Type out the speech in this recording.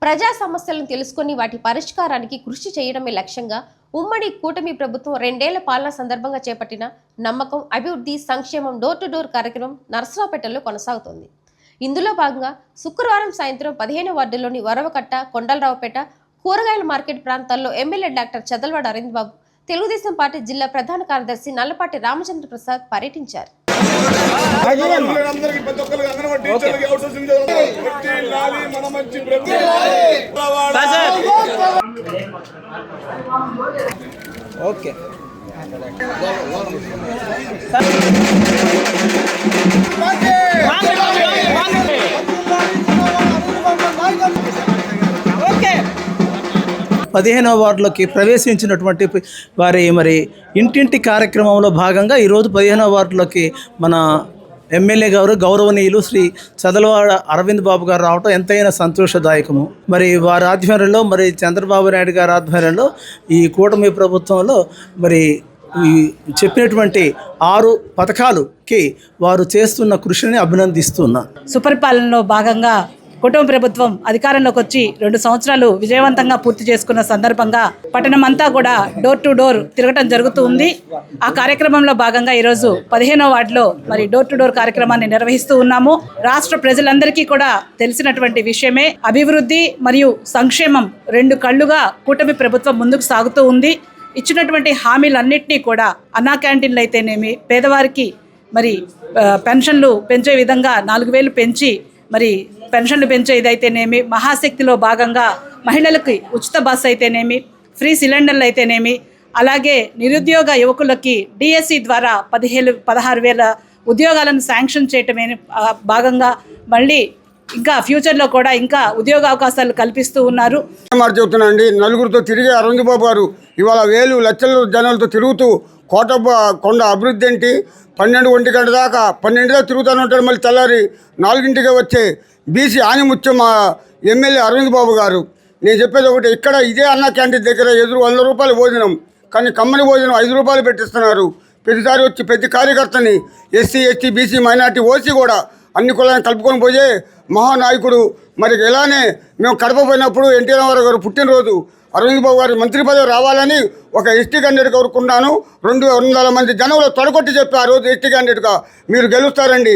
ప్రజా సమస్యలను తెలుసుకుని వాటి పరిష్కారానికి కృషి చేయడమే లక్ష్యంగా ఉమ్మడి కూటమి ప్రభుత్వం 2 ఏళ్ల పాలన సందర్భంగా చేపట్టిన నమ్మకం అభివృద్ధి సంక్షేమం డోర్ టు డోర్ కార్యక్రమం నరసరావుపేటలో కొనసాగుతోంది. ఇందులో భాగంగా శుక్రవారం సాయంత్రం 15వ వార్డులోని వరవకట్ట, కొండలరావుపేట, కూరగాయల మార్కెట్ ప్రాంతాల్లో ఎమ్మెల్యే డాక్టర్ చదలవాడ అరవింద్ బాబు, తెలుగుదేశం పార్టీ జిల్లా ప్రధాన కార్యదర్శి నల్లపాటి రామచంద్ర ప్రసాద్ పర్యటించారు. ఓకే ఓకే 15వ వార్డులోకి ప్రవేశించినటువంటి వారి ఇంటింటి కార్యక్రమంలో భాగంగా ఈరోజు 15వ వార్డులోకి మన ఎమ్మెల్యే గారు గౌరవనీయులు శ్రీ చదలవాడ అరవింద్ బాబు గారు రావటం ఎంతైనా సంతోషదాయకము. వారి ఆధ్వర్యంలో చంద్రబాబు నాయుడు గారి ఆధ్వర్యంలో ఈ కూటమి ప్రభుత్వంలో ఈ చెప్పినటువంటి 6 పథకాలకి వారు చేస్తున్న కృషిని అభినందిస్తున్నా. సుపరిపాలనలో భాగంగా కుటుంబ ప్రభుత్వం అధికారంలోకి వచ్చి 2 సంవత్సరాలు విజయవంతంగా పూర్తి చేసుకున్న సందర్భంగా పట్టణం అంతా కూడా డోర్ టు డోర్ తిరగటం జరుగుతూ ఉంది. ఆ కార్యక్రమంలో భాగంగా ఈరోజు 15వ వార్డులో డోర్ టు డోర్ కార్యక్రమాన్ని నిర్వహిస్తూ ఉన్నాము. రాష్ట్ర ప్రజలందరికీ కూడా తెలిసినటువంటి విషయమే, అభివృద్ధి మరియు సంక్షేమం 2 కళ్ళుగా కూటమి ప్రభుత్వం ముందుకు సాగుతూ ఉంది. ఇచ్చినటువంటి హామీలన్నింటినీ కూడా అన్నా క్యాంటీన్లు అయితేనేమి, పేదవారికి పెన్షన్లు పెంచే విధంగా 4,000 పెంచి పెన్షన్లు పెంచేదైతేనేమి, మహాశక్తిలో భాగంగా మహిళలకి ఉచిత బస్సు అయితేనేమి, ఫ్రీ సిలిండర్లు అయితేనేమి, అలాగే నిరుద్యోగ యువకులకి డిఎస్సి ద్వారా 16,000 ఉద్యోగాలను శాంక్షన్ చేయటమే భాగంగా ఇంకా ఫ్యూచర్లో కూడా ఇంకా ఉద్యోగ అవకాశాలు కల్పిస్తూ ఉన్నారు. చెబుతున్నాండి, నలుగురితో తిరిగే అరవింద్ బాబు గారు ఇవాళ వేలు లక్షల జనాలతో తిరుగుతూ కొండ అభివృద్ధి ఏంటి 12 గంట దాకా 12 దాకా తిరుగుతూనే ఉంటారు. మళ్ళీ తెల్లారి 4ంటికే వచ్చే బీసీ ఆనిముత్యం మా ఎమ్మెల్యే అరవింద్ బాబు గారు. నేను చెప్పేది ఒకటి, ఇక్కడ ఇదే అన్న క్యాంటీన్ దగ్గర ఎదురు 100 రూపాయలు భోజనం, కానీ కమ్మని భోజనం 5 రూపాయలు పెట్టిస్తున్నారు. ప్రతిసారి వచ్చి ప్రతి కార్యకర్తని SC, ST, BC, minority, OC కూడా అన్ని కులాలను కలుపుకొని పోయే మహానాయకుడు. ఇలానే మేము కడప పోయినప్పుడు ఎన్టీ రామారావు గారు పుట్టినరోజు అరవింద్ బాబు గారి మంత్రి పదవి రావాలని ఒక ఎస్టీ క్యాండిడేట్ కోరుకున్నాను. 200 మంది జనంలో తొడగొట్టి చెప్పి ఆ రోజు ఎస్టీ క్యాండిడేట్గా మీరు గెలుస్తారండి,